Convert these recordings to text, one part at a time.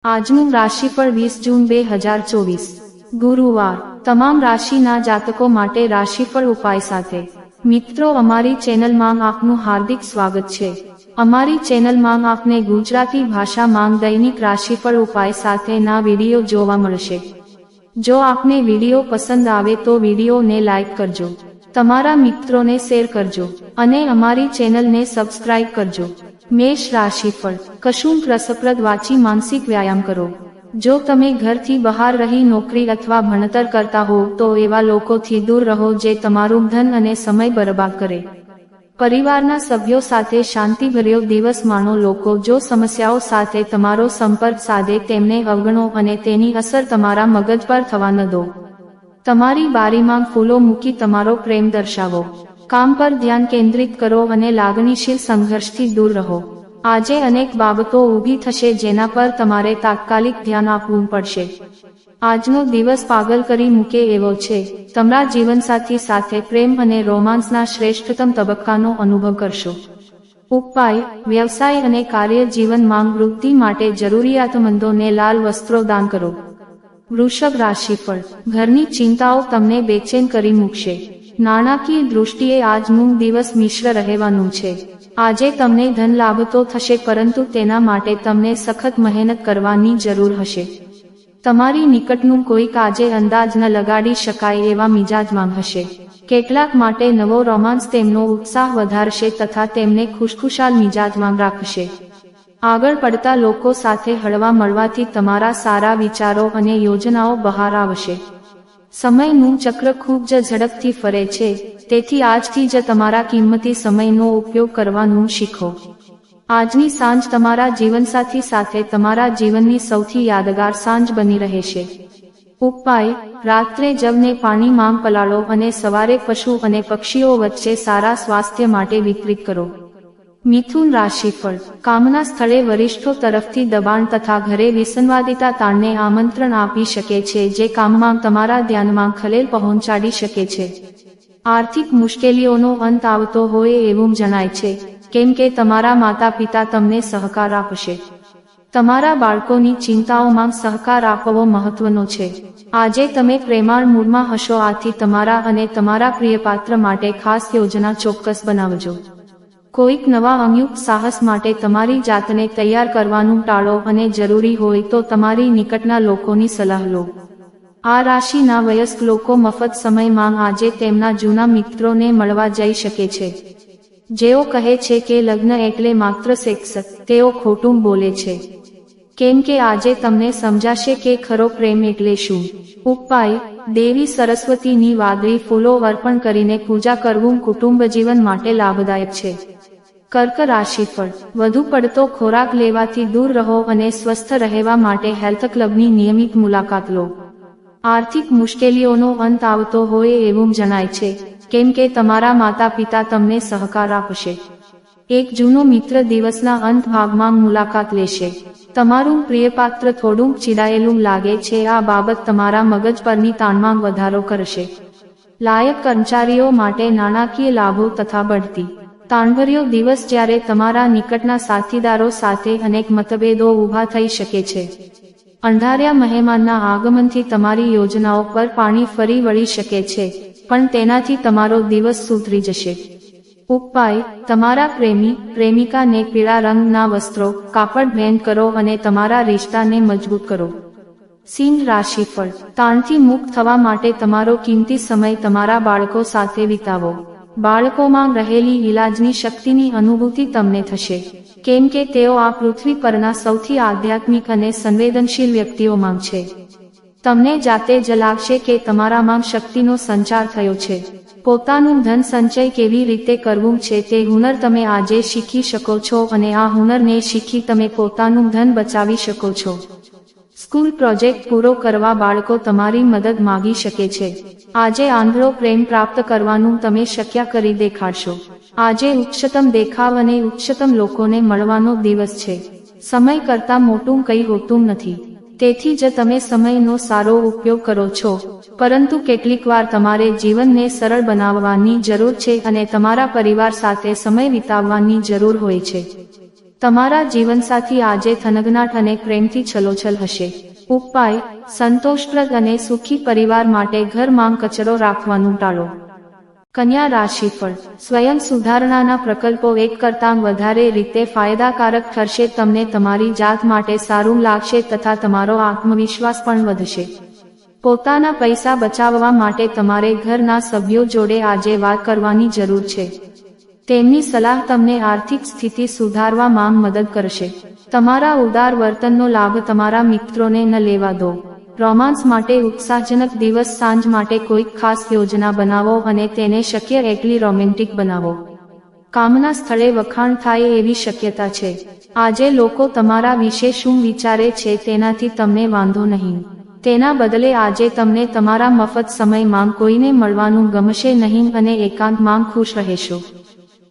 આજનું રાશિફળ 20 જૂન 2024 ગુરુવાર તમામ રાશિના જાતકો માટે રાશિફળ ઉપાય સાથે મિત્રો અમારી ચેનલમાં આપનું હાર્દિક સ્વાગત છે। અમારી ચેનલમાં આપને ગુજરાતી ભાષામાં દૈનિક રાશિફળ ઉપાય સાથેના વિડીયો જોવા મળશે। જો આપને વિડીયો પસંદ આવે તો વિડીયોને લાઈક કરજો, તમારા મિત્રોને શેર કરજો અને અમારી ચેનલને સબસ્ક્રાઇબ કરજો। મેષ રાશિફળ કશુંક રસપ્રદ વાંચી માનસિક વ્યાયામ કરો। જો તમે ઘરથી બહાર રહી નોકરી અથવા ભણતર કરતા હો તો એવા લોકોથી દૂર રહો જે તમારું ધન અને સમય બરબાદ કરે। પરિવારના સભ્યો સાથે શાંતિભર્યો દિવસ માણો। લોકો જો સમસ્યાઓ સાથે તમારો સંપર્ક સાધે તેમને અવગણો અને તેની અસર તમારા મગજ પર થવા ન દો। તમારી બારીમાં ફૂલો મૂકી તમારો પ્રેમ દર્શાવો। કામ પર ધ્યાન કેન્દ્રિત કરો અને લાગણીશીલ સંઘર્ષથી દૂર રહો। આજે અનેક બાબતો ઊભી થશે જેના પર તમારે તાત્કાલિક ધ્યાન આપવું પડશે। આજનો દિવસ પાગલ કરી મૂકે એવો છે। તમારા જીવનસાથી સાથે પ્રેમ અને રોમાન્સના શ્રેષ્ઠતમ તબક્કાનો અનુભવ કરશો। ઉપાય વ્યવસાય અને કાર્ય જીવનમાં વૃદ્ધિ માટે જરૂરિયાતમંદોને લાલ વસ્ત્રો દાન કરો। વૃષભ રાશિફળ ઘરની ચિંતાઓ તમને બેચેન કરી મૂકશે। નાણાકીય દૃષ્ટિએ આજનું દિવસ મિશ્ર રહેવાનું છે। આજે તમને ધન લાભ તો થશે પરંતુ તેના માટે તમને સખત મહેનત કરવાની જરૂર હશે। તમારી નિકટનું કોઈક આજે અંદાજ ન લગાડી શકાય એવા મિજાજમાં હશે। કેટલાક માટે નવો રોમાન્સ તેમનો ઉત્સાહ વધારશે તથા તેમને ખુશખુશાલ મિજાજમાં રાખશે। આગળ પડતા લોકો સાથે હળવા મળવાથી તમારા સારા વિચારો અને યોજનાઓ બહાર આવશે। સમયનું ચક્ર ખૂબ જ ઝડપથી ફરે છે, તેથી આજથી જ તમારા કિંમતી સમયનો ઉપયોગ કરવાનું શીખો। આજની સાંજ તમારા જીવનસાથી સાથે તમારા જીવનની સૌથી યાદગાર સાંજ બની રહેશે। ઉપાય રાત્રે જવને પાણીમાં પલાળો અને સવારે પશુ અને પક્ષીઓ વચ્ચે સારા સ્વાસ્થ્ય માટે વિતરિત કરો। મિથુન રાશિફળ કામના સ્થળે વરિષ્ઠો તરફથી દબાણ તથા ઘરે વિસંવાદિતા તાણને આમંત્રણ આપી શકે છે જે કામમાં તમારા ધ્યાનમાં ખલેલ પહોંચાડી શકે છે। આર્થિક મુશ્કેલીઓનો અંત આવતો હોય એવું જણાય છે, કેમ કે તમારા માતા પિતા તમને સહકાર આપશે। તમારા બાળકોની ચિંતાઓમાં સહકાર આપવો મહત્વનો છે। આજે તમે પ્રેમાળ મૂડમાં હશો, આથી તમારા અને તમારા પ્રિયપાત્ર માટે ખાસ યોજના ચોક્કસ બનાવજો। કોઈક નવા અંગયુક્ત સાહસ માટે તમારી જાતને તૈયાર કરવાનું ટાળો અને જરૂરી હોય તો તમારી નિકટના લોકોની સલાહ લો। આ રાશિના વયસ્ક લોકો મફત સમયમાં આજે તેમના જૂના મિત્રોને મળવા જઈ શકે છે। જેઓ કહે છે કે લગ્ન એટલે માત્ર સેક્સ, તેઓ ખોટું બોલે છે, કેમ કે આજે તમને સમજાશે કે ખરો પ્રેમ એટલે શું। ઉપાય દેવી સરસ્વતીની વાદળી ફૂલો અર્પણ કરીને પૂજા કરવું કુટુંબ જીવન માટે લાભદાયક છે। કર્ક રાશિફળ વધુ પડતો ખોરાક લેવાથી દૂર રહો અને સ્વસ્થ રહેવા માટે હેલ્થ ક્લબની નિયમિત મુલાકાત લો। આર્થિક મુશ્કેલીઓનો અંત આવતો હોય એવું જણાય છે, કેમ કે તમારા માતા પિતા તમને સહકાર આપશે। એક જૂનો મિત્ર દિવસના અંત ભાગમાં મુલાકાત લેશે। તમારું પ્રિયપાત્ર થોડુંક ચીડાયેલું લાગે છે, આ બાબત તમારા મગજ પરની તાણમાં વધારો કરશે। લાયક કર્મચારીઓ માટે નાણાકીય લાભો તથા બઢતી। તાણભર્યો દિવસ જ્યારે તમારા નિકટના સાથીદારો સાથે અનેક મતભેદો ઊભા થઈ શકે છે। અંધાર્યા મહેમાનના આગમનથી તમારી યોજનાઓ પર પાણી ફરી વળી શકે છે, પણ તેનાથી તમારો દિવસ સુધરી જશે। ઉપાય તમારા પ્રેમી પ્રેમિકાને પીળા રંગના વસ્ત્રો કાપડ ભેટ કરો અને તમારા રિશ્તાને મજબૂત કરો। સિંહ રાશિફળ તાણથી મુક્ત થવા માટે તમારો કિંમતી સમય તમારા બાળકો સાથે વિતાવો। બાળકોમાં રહેલી ઇલાજની શક્તિની અનુભૂતિ તમને થશે, કેમ કે તેઓ આ પૃથ્વી પરના સૌથી આધ્યાત્મિક અને સંવેદનશીલ વ્યક્તિઓમાં છે। તમને જાતે જ લાગશે કે તમારામાં શક્તિનો સંચાર થયો છે। પોતાનું ધન સંચય કેવી રીતે કરવું છે તે હુનર તમે આજે શીખી શકો છો અને આ હુનરને શીખી તમે પોતાનું ધન બચાવી શકો છો। સ્કૂલ પ્રોજેક્ટ પૂરો કરવા બાળકો તમારી મદદ માગી શકે છે। આજે આંધળો પ્રેમ પ્રાપ્ત કરવાનું તમે શક્ય કરી દેખાડશો। આજે ઉચ્ચતમ દેખાવ અને ઉચ્ચતમ લોકોને મળવાનો દિવસ છે। સમય કરતાં મોટું કંઈ હોતું નથી, તેથી જ તમે સમયનો સારો ઉપયોગ કરો છો, પરંતુ કેટલીકવાર તમારે જીવનને સરળ બનાવવાની જરૂર છે અને તમારા પરિવાર સાથે સમય વિતાવવાની જરૂર હોય છે। તમારા જીવનસાથી આજે થનગનાટ અને પ્રેમથી છલોછલ હશે. ઉપાય: સંતોષપ્રદ અને સુખી પરિવાર માટે ઘરમાં કચરો રાખવાનું ટાળો. કન્યા રાશિફળ: સ્વયં સુધારણાના પ્રકલ્પો એક કરતાં વધારે રીતે ફાયદાકારક ઠરશે. તમને તમારી જાત માટે સારું લાગશે તથા તમારો આત્મવિશ્વાસ પણ વધશે. પોતાના પૈસા બચાવવા માટે તમારે ઘરના સભ્યો જોડે આજે વાત કરવાની જરૂર છે. તેમની સલાહ તમને આર્થિક સ્થિતિ સુધારવામાં મદદ કરશે. તમારા ઉદાર વર્તનનો લાભ તમારા મિત્રોને ન લેવા દો. રોમાન્સ માટે ઉત્સાહજનક દિવસ. સાંજ માટે કોઈક ખાસ યોજના બનાવો અને તેને શક્ય એટલી રોમેન્ટિક બનાવો. કામના સ્થળે વખાણ થાય એવી શક્યતા છે. આજે લોકો તમારા વિશે શું વિચારે છે તેનાથી તમને વાંધો નહીં. તેના બદલે આજે તમને તમારા મફત સમયમાં કોઈને મળવાનું ગમશે નહીં અને એકાંતમાં ખુશ રહેશો.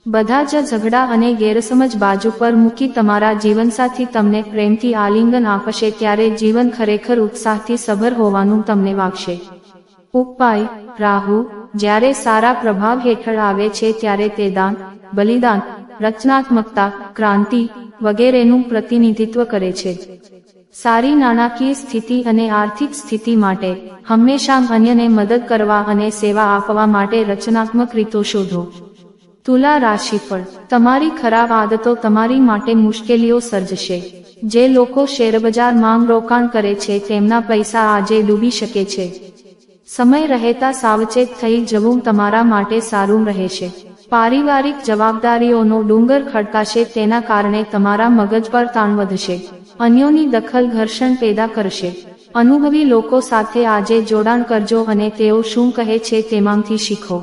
બધા જ ઝઘડા અને ગેરસમજ બાજુ પર મૂકી તમારા જીવનસાથી તમને પ્રેમથી આલિંગન આપશે ત્યારે જીવન ખરેખર ઉત્સાહથી સભર હોવાનું તમને વાગશે. ઉપાય: રાહુ જ્યારે સારા પ્રભાવ હેઠળ આવે છે ત્યારે તે દાન, બલિદાન, રચનાત્મકતા, ક્રાંતિ વગેરેનું પ્રતિનિધિત્વ કરે છે. સારી નાણાકીય સ્થિતિ અને આર્થિક સ્થિતિ માટે હંમેશા અન્યને મદદ કરવા અને સેવા આપવા માટે રચનાત્મક રીતો શોધો. તુલા રાશિફળ: તમારી ખરાબ આદતો તમારી માટે મુશ્કેલીઓ સર્જશે. જે લોકો શેરબજારમાં રોકાણ કરે છે તેમના પૈસા આજે ડૂબી શકે છે. સમય રહેતા સાવચેત થઈ જવું તમારા માટે સારું રહેશે. પારિવારિક જવાબદારીઓનો ડુંગર ખડકાશે. તેના કારણે તમારા મગજ પર તાણ વધશે. અન્યોની દખલ ઘર્ષણ પેદા કરશે. અનુભવી લોકો સાથે આજે જોડાણ કરજો અને તેઓ શું કહે છે તેમાંથી શીખો.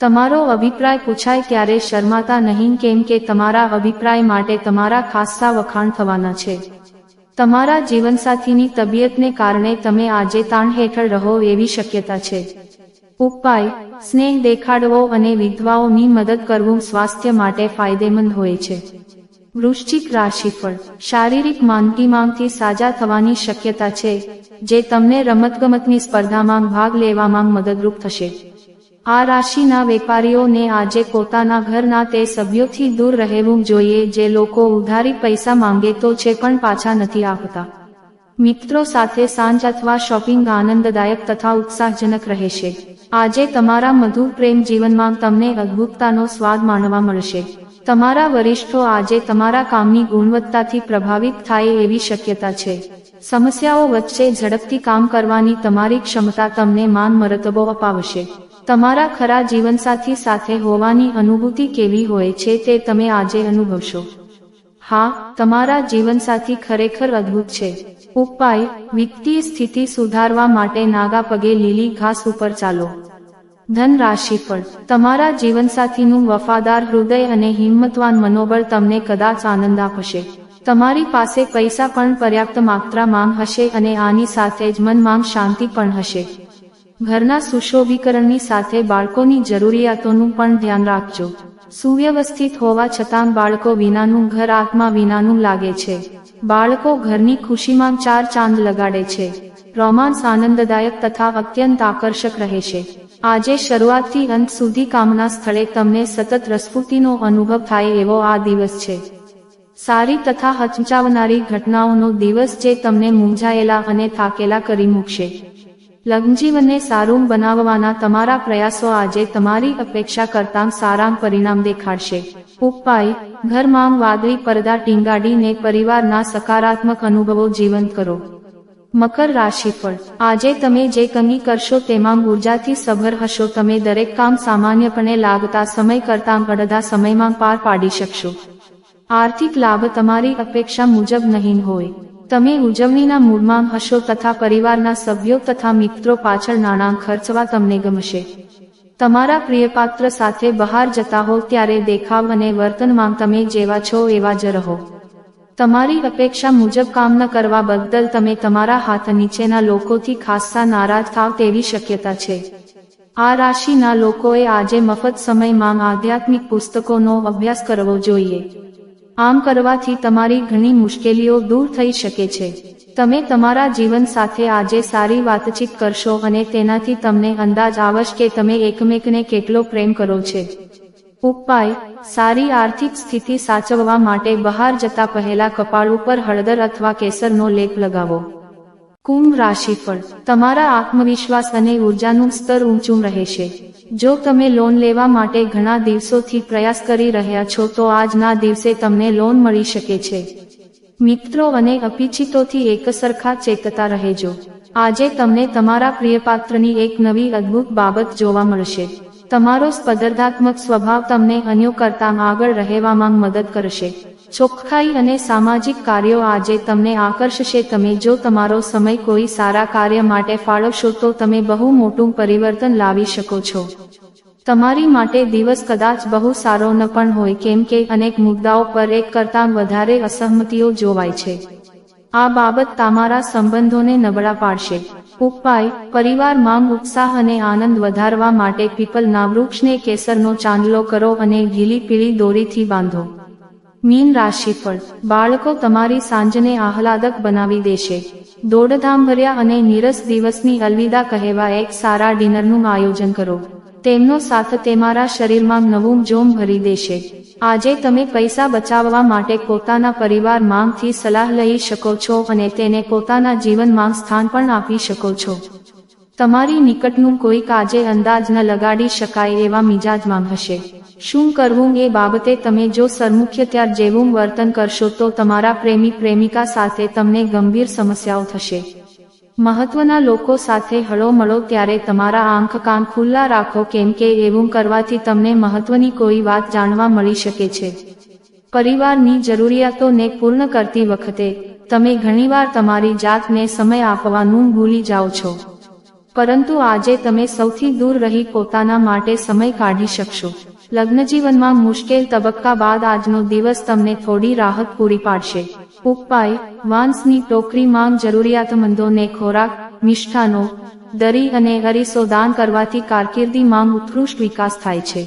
તમારો અભિપ્રાય પૂછાય ત્યારે શરમાતા નહીં કેમ કે તમારા અભિપ્રાય માટે તમારા ખાસ્સા વખાણ થવાના છે. તમારા જીવનસાથીની તબિયતને કારણે તમે આજે તાણ હેઠળ રહો એવી શક્યતા છે. ઉપાય: સ્નેહ દેખાડવો અને વિધવાઓની મદદ કરવું સ્વાસ્થ્ય માટે ફાયદેમંદ હોય છે. વૃશ્ચિક રાશિફળ: શારીરિક માંદગીમાંથી સાજા થવાની શક્યતા છે જે તમને રમતગમતની સ્પર્ધામાં ભાગ લેવામાં મદદરૂપ થશે. આ રાશિના વેપારીઓને આજે પોતાના ઘરના તે સભ્યોથી દૂર રહેવું જોઈએ જે લોકો ઉધારી પૈસા માંગે તો છે પણ પાછા નથી આપતા. મિત્રો સાથે સાંજ અથવા શોપિંગ આનંદદાયક તથા ઉત્સાહજનક રહેશે. આજે તમારા મધુર પ્રેમ જીવનમાં તમને અદ્ભુતતાનો સ્વાદ માણવા મળશે. તમારા વરિષ્ઠો આજે તમારા કામની ગુણવત્તાથી પ્રભાવિત થાય એવી શક્યતા છે. સમસ્યાઓ વચ્ચે ઝડપથી કામ કરવાની તમારી ક્ષમતા તમને માન મરતબો અપાવશે. તમારા ખરા જીવનસાથી સાથે હોવાની અનુભૂતિ કેવી હોય છે તે તમે આજે અનુભવશો. હા, તમારા જીવનસાથી ખરેખર અદ્ભુત છે. ઉપાય: વિત્તીય સ્થિતિ સુધારવા માટે નાગા પગે લીલી ઘાસ ઉપર ચાલો. ધન રાશિફળ: તમારા જીવનસાથીનું વફાદાર હૃદય અને હિંમતવાન મનોબળ તમને કદાચ આનંદ આપશે. તમારી પાસે પૈસા પણ પર્યાપ્ત માત્રામાં હશે અને આની સાથે જ મનમાં શાંતિ પણ હશે. ઘરના સુશોભીકરણની સાથે બાળકોની જરૂરિયાતોનું પણ ધ્યાન રાખજો. સુવ્યવસ્થિત હોવા છતાં બાળકો વિનાનું ઘર આત્મા વિનાનું લાગે છે. બાળકો ઘરની ખુશીમાં ચાર ચાંદ લગાડે છે. રોમાન્સ આનંદદાયક તથા અત્યંત આકર્ષક રહેશે. આજે શરૂઆતથી અંત સુધી કામના સ્થળે તમને સતત રસફૂર્તિનો અનુભવ થાય એવો આ દિવસ છે. સારી તથા હચમચાવનારી ઘટનાઓનો દિવસ જે તમને મૂંઝાયેલા અને થાકેલા કરી મૂકશે. લગ્નજીવનને સારું બનાવવાના તમારા પ્રયાસો આજે તમારી અપેક્ષા કરતાં સારા પરિણામ દેખાડશે. ઉપાય: ઘરમાં વાદળી પડદા ટીંગાડીને પરિવારના સકારાત્મક અનુભવો જીવંત કરો. મકર રાશિફળ: આજે તમે જે કંઈ કરશો તેમાં ઉર્જાથી સભર હશો. તમે દરેક કામ સામાન્યપણે લાગતા સમય કરતાં અડધા સમયમાં પાર પાડી શકશો. આર્થિક લાભ તમારી અપેક્ષા મુજબ નહીં હોય. તમે ઉજવણીના મૂડમાં હશો તથા પરિવારના સભ્યો તથા મિત્રો પાછળ નાણાં ખર્ચવા તમને ગમશે. તમારા પ્રિયપાત્ર સાથે બહાર જતા હો ત્યારે દેખાવ અને વર્તનમાં તમે જેવા છો એવા જ રહો. તમારી અપેક્ષા મુજબ કામ ન કરવા બદલ તમે તમારા હાથ નીચેના લોકોથી ખાસ્સા નારાજ થાવ તેવી શક્યતા છે. આ રાશિના લોકોએ આજે મફત સમયમાં આધ્યાત્મિક પુસ્તકોનો અભ્યાસ કરવો જોઈએ. આમ કરવાથી તમારી ઘણી મુશ્કેલીઓ દૂર થઈ શકે છે. તમે તમારા જીવન સાથે આજે સારી વાતચીત કરશો અને તેનાથી તમને અંદાજ આવશે કે તમે એકમેકને કેટલો પ્રેમ કરો છો. ઉપાય: સારી આર્થિક સ્થિતિ સાચવવા માટે બહાર જતા પહેલા કપાળ ઉપર હળદર અથવા કેસરનો લેપ લગાવો. કુંભ રાશિફળ: તમારા આત્મવિશ્વાસ અને ઉર્જાનું સ્તર ઊંચું રહેશે. જો તમે લોન લેવા માટે ઘણા દિવસોથી પ્રયાસ કરી રહ્યા છો તો આજના દિવસે તમને લોન મળી શકે છે. મિત્રો અને અપરિચિતોથી એકસરખા ચેતતા રહેજો. આજે તમને તમારા પ્રિયપાત્રની એક નવી અદ્ભુત બાબત જોવા મળશે. તમારો સ્પર્ધાત્મક સ્વભાવ તમને અન્યો કરતાં આગળ રહેવામાં મદદ કરશે. ચોખ્ખાઈ અને સામાજિક કાર્યો આજે તમને આકર્ષશે. તમે જો તમારો સમય કોઈ સારા કાર્ય માટે ફાળવશો તો તમે બહુ મોટું પરિવર્તન લાવી શકો છો. તમારી માટે દિવસ કદાચ બહુ સારો ન પણ હોય, કેમ કે અનેક મુદ્દાઓ પર એક કરતાં વધારે અસહમતિઓ જોવાય છે. આ બાબત તમારા સંબંધોને નબળા પાડશે. ઉપાય: પરિવારમાં ઉત્સાહ અને આનંદ વધારવા માટે પીપલના વૃક્ષને કેસરનો ચાંદલો કરો અને લીલી પીળી દોરીથી બાંધો. મીન રાશિફળ: બાળકો તમારી સાંજને આહલાદક બનાવી દેશે. દોડધામભર્યા અને નીરસ દિવસની અલવિદા કહેવા એક સારા ડિનરનું આયોજન કરો. તેમનો સાથ તમારા શરીરમાં નવું જોમ ભરી દેશે. આજે તમે પૈસા બચાવવા માટે પોતાના પરિવારમાંથી સલાહ લઈ શકો છો અને તેને પોતાના જીવનમાં સ્થાન પણ આપી શકો છો. તમારી નિકટનું કોઈક આજે અંદાજ ન લગાડી શકાય એવા મિજાજમાં હશે. શું કરવું એ બાબતે તમે જો સરમુખત્યાર જેવું વર્તન કરશો તો તમારા પ્રેમિકા સાથે તમને ગંભીર સમસ્યાઓ થશે. મહત્વના લોકો સાથે હળોમળો ત્યારે તમારા આંખ કાન ખુલ્લા રાખો, કેમ કે એવું કરવાથી તમને મહત્વની કોઈ વાત જાણવા મળી શકે છે. પરિવારની જરૂરિયાતોને પૂર્ણ કરતી વખતે તમે ઘણીવાર તમારી જાતને સમય આપવાનું ભૂલી જાઓ છો, પરંતુ આજે તમે સૌથી દૂર રહી પોતાના માટે સમય કાઢી શકશો. લગ્નજીવનમાં મુશ્કેલ તબક્કા બાદ આજનો દિવસ તમને થોડી રાહત પૂરી પાડશે. ઉપાય: વાંસની ટોકરીમાં જરૂરિયાતમંદોને ખોરાક, મિષ્ટાનો, દરી અને અરીસો દાન કરવાથી કારકિર્દીમાં ઉત્કૃષ્ટ વિકાસ થાય છે.